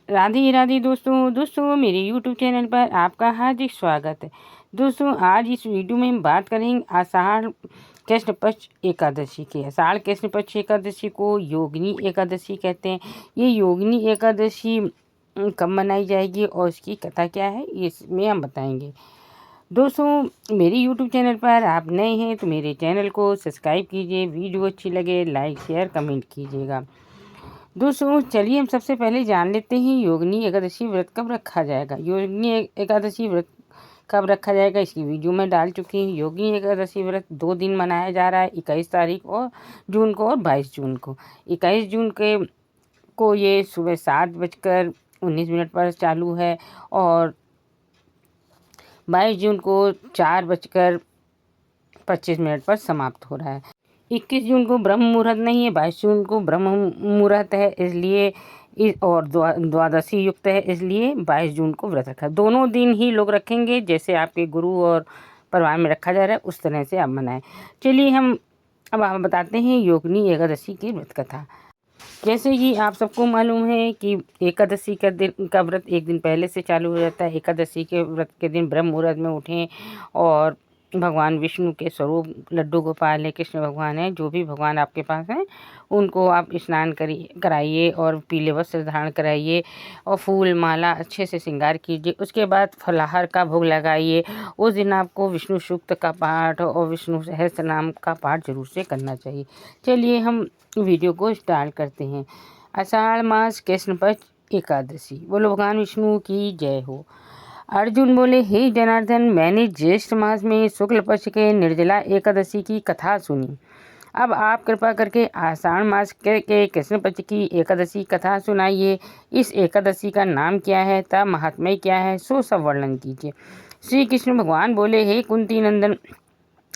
राधे राधे दोस्तों मेरे YouTube channel पर आपका हार्दिक स्वागत है। दोस्तों आज इस वीडियो में हम बात करेंगे आषाढ़ कृष्ण पक्ष एकादशी की। आषाढ़ कृष्ण पक्ष एकादशी को योगिनी एकादशी कहते हैं। ये योगिनी एकादशी कब मनाई जाएगी और इसकी कथा क्या है इसमें हम बताएंगे। दोस्तों मेरे यूट्यूब चैनल पर आप नए हैं तो मेरे चैनल को सब्सक्राइब कीजिए। वीडियो अच्छी लगे लाइक शेयर कमेंट कीजिएगा। दोस्तों चलिए हम सबसे पहले जान लेते हैं योगिनी एकादशी व्रत कब रखा जाएगा। योगिनी एकादशी व्रत कब रखा जाएगा इसकी वीडियो में डाल चुकी हूँ। योगिनी एकादशी व्रत 2 दिन मनाया जा रहा है, 21 तारीख और जून को और 22 जून को। 21 जून को ये सुबह 7:19 पर चालू है और 22 जून को 4:25 पर समाप्त हो रहा है। 21 जून को ब्रह्म मुहूर्त नहीं है, 22 जून को ब्रह्म मुहूर्त है, इसलिए और द्वादशी युक्त है, इसलिए 22 जून को व्रत रखा। दोनों दिन ही लोग रखेंगे, जैसे आपके गुरु और परिवार में रखा जा रहा है उस तरह से आप मनाएं। चलिए हम बताते हैं योगिनी एकादशी की व्रत कथा। जैसे कि आप सबको मालूम है कि एकादशी का व्रत एक दिन पहले से चालू हो जाता है। एकादशी के व्रत के दिन ब्रह्म मुहूर्त में उठें और भगवान विष्णु के स्वरूप लड्डू गोपाल है, कृष्ण भगवान है, जो भी भगवान आपके पास हैं उनको आप स्नान कराइए और पीले वस्त्र धारण कराइए और फूल माला अच्छे से श्रृंगार कीजिए। उसके बाद फलाहार का भोग लगाइए। उस दिन आपको विष्णु सूक्त का पाठ और विष्णु सहस्त्र नाम का पाठ जरूर से करना चाहिए। चलिए हम वीडियो को स्टार्ट करते हैं। आषाढ़ मास कृष्ण पक्ष एकादशी। बोलो भगवान विष्णु की जय हो। अर्जुन बोले, हे जनार्दन, मैंने ज्येष्ठ मास में शुक्ल पक्ष के निर्जला एकादशी की कथा सुनी। अब आप कृपा करके आषाढ़ मास के कृष्ण पक्ष की एकादशी कथा सुनाइए। इस एकादशी का नाम क्या है, तथा महात्म्य क्या है, सो सब वर्णन कीजिए। श्री कृष्ण भगवान बोले, हे कुंती नंदन,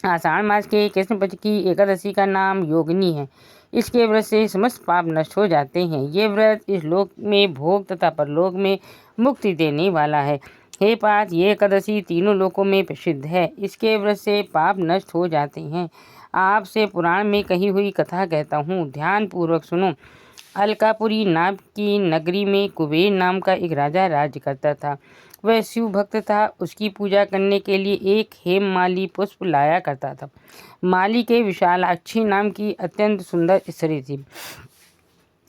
आषाढ़ मास के कृष्ण पक्ष की एकादशी का नाम योगिनी है। इसके व्रत से समस्त पाप नष्ट हो जाते हैं। ये व्रत इस लोक में भोग तथा परलोक में मुक्ति देने वाला है। हे पार्थ, ये एकादशी तीनों लोकों में प्रसिद्ध है। इसके व्रत से पाप नष्ट हो जाते हैं। आपसे पुराण में कही हुई कथा कहता हूँ, ध्यान पूर्वक सुनो। अलकापुरी नाम की नगरी में कुबेर नाम का एक राजा राज्य करता था। वह शिव भक्त था। उसकी पूजा करने के लिए एक हेममाली पुष्प लाया करता था। माली के विशालाक्षी नाम की अत्यंत सुंदर स्त्री थी।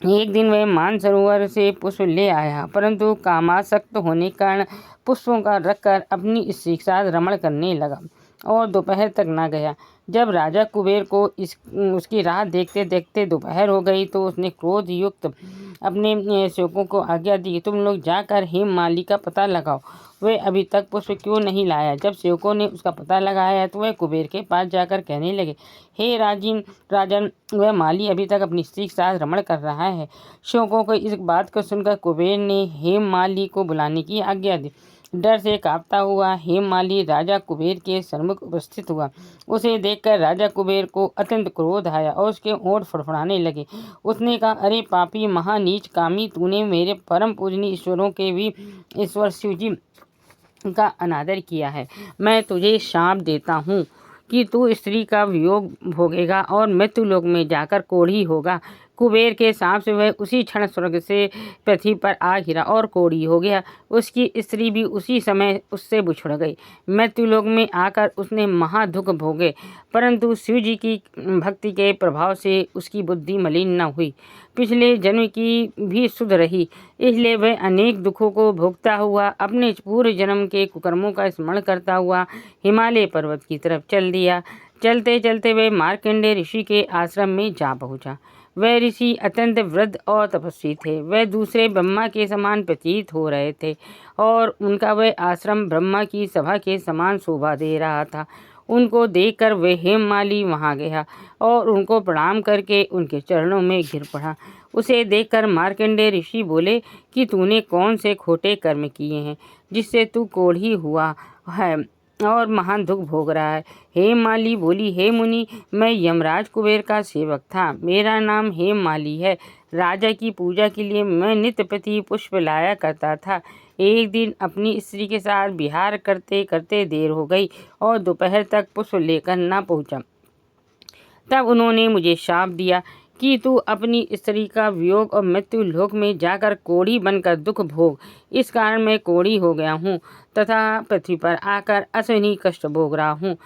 एक दिन वह मानसरोवर से पुष्प ले आया, परंतु कामासक्त होने के कारण पुष्पों का रखकर अपनी स्त्री के साथ रमण करने लगा और दोपहर तक न गया। जब राजा कुबेर को उसकी राह देखते देखते दोपहर हो गई तो उसने क्रोध युक्त अपने सेवकों को आज्ञा दी, तुम लोग जाकर हेममाली का पता लगाओ, वह अभी तक पुष्प क्यों नहीं लाया। जब सेवकों ने उसका पता लगाया तो वह कुबेर के पास जाकर कहने लगे, हे राजन, वह माली अभी तक अपनी स्त्री के साथ रमण कर रहा है। सेवकों को इस बात को सुनकर कुबेर ने हेममाली को बुलाने की आज्ञा दी। डर से कांपता हुआ हेममाली राजा कुबेर के सम्मुख उपस्थित हुआ। उसे देखकर राजा कुबेर को अत्यंत क्रोध आया और उसके होंठ फड़फड़ाने लगे। उसने कहा, अरे पापी महानीच कामी, तूने मेरे परम पूजनीय ईश्वरों के भी ईश्वर शिव जी का अनादर किया है। मैं तुझे शाप देता हूँ कि तू स्त्री का वियोग भोगेगा और मृत्युलोक में जाकर कोढ़ी होगा। कुबेर के शाप से वह उसी क्षण स्वर्ग से पृथ्वी पर आ गिरा और कोढ़ी हो गया। उसकी स्त्री भी उसी समय उससे बिछुड़ गई। मृत्युलोक में आकर उसने महादुख भोगे, परंतु शिव जी की भक्ति के प्रभाव से उसकी बुद्धि मलिन न हुई, पिछले जन्म की भी शुद्ध रही। इसलिए वह अनेक दुखों को भोगता हुआ अपने पूर्व जन्म के कुकर्मों का स्मरण करता हुआ हिमालय पर्वत की तरफ चल दिया। चलते चलते वह मार्कंडेय ऋषि के आश्रम में जा पहुंचा। वह ऋषि अत्यंत वृद्ध और तपस्वी थे। वह दूसरे ब्रह्मा के समान प्रतीत हो रहे थे और उनका वह आश्रम ब्रह्मा की सभा के समान शोभा दे रहा था। उनको देखकर वह हेममाली वहां गया और उनको प्रणाम करके उनके चरणों में गिर पड़ा। उसे देखकर मार्कंडेय ऋषि बोले कि तूने कौन से खोटे कर्म किए हैं जिससे तू कोढ़ी हुआ है और महान दुख भोग रहा है। हेममाली बोली, हे मुनि, मैं यमराज कुबेर का सेवक था। मेरा नाम हेममाली है। राजा की पूजा के लिए मैं नित्य प्रति पुष्प लाया करता था। एक दिन अपनी स्त्री के साथ विहार करते करते देर हो गई और दोपहर तक पुष्प लेकर न पहुंचा। तब उन्होंने मुझे शाप दिया कि तू अपनी स्त्री का वियोग और मृत्यु लोक में जाकर कोढ़ी बनकर दुख भोग। इस कारण मैं कोढ़ी हो गया हूँ तथा पृथ्वी पर आकर अशनि कष्ट भोग रहा हूँ।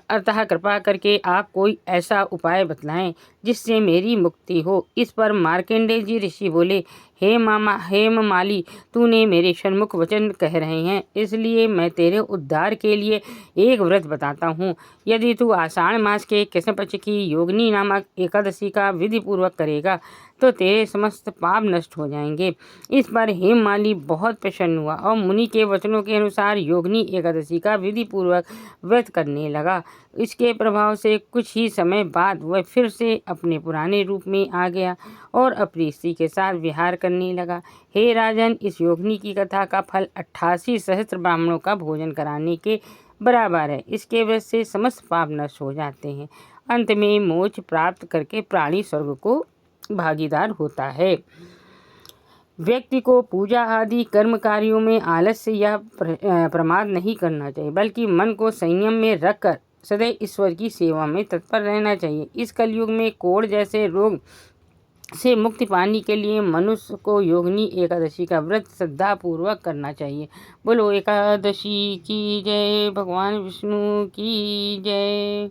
अतः कृपा करके आप कोई ऐसा उपाय बतलाएं जिससे मेरी मुक्ति हो। इस पर मार्कंडेय जी ऋषि बोले, हेममाली, तूने मेरे सन्मुख वचन कह रहे हैं, इसलिए मैं तेरे उद्धार के लिए एक व्रत बताता हूँ। यदि तू आषाढ़ मास के कृष्ण पक्ष की योगिनी नामक एकादशी का विधि पूर्वक करेगा तो तेरे समस्त पाप नष्ट हो जाएंगे। इस पर हेममाली बहुत प्रसन्न हुआ और मुनि के वचनों के अनुसार योगिनी एकादशी का विधि पूर्वक व्रत करने लगा। इसके प्रभाव से कुछ ही समय बाद वह फिर से अपने पुराने रूप में आ गया और अपनी स्त्री के साथ विहार करने लगा। हे राजन, इस योगिनी की कथा का फल 88 सहस्त्र ब्राह्मणों का भोजन कराने के बराबर है। इसके वजह से समस्त पाप नष्ट हो जाते हैं। अंत में मोक्ष प्राप्त करके प्राणी स्वर्ग को भागीदार होता है। व्यक्ति को पूजा आदि कर्म कार्यों में आलस्य या प्रमाद नहीं करना चाहिए, बल्कि मन को संयम में रखकर सदैव ईश्वर की सेवा में तत्पर रहना चाहिए। इस कलयुग में कोढ़ जैसे रोग से मुक्ति पाने के लिए मनुष्य को योगिनी एकादशी का व्रत श्रद्धापूर्वक करना चाहिए। बोलो एकादशी की जय, भगवान विष्णु की जय।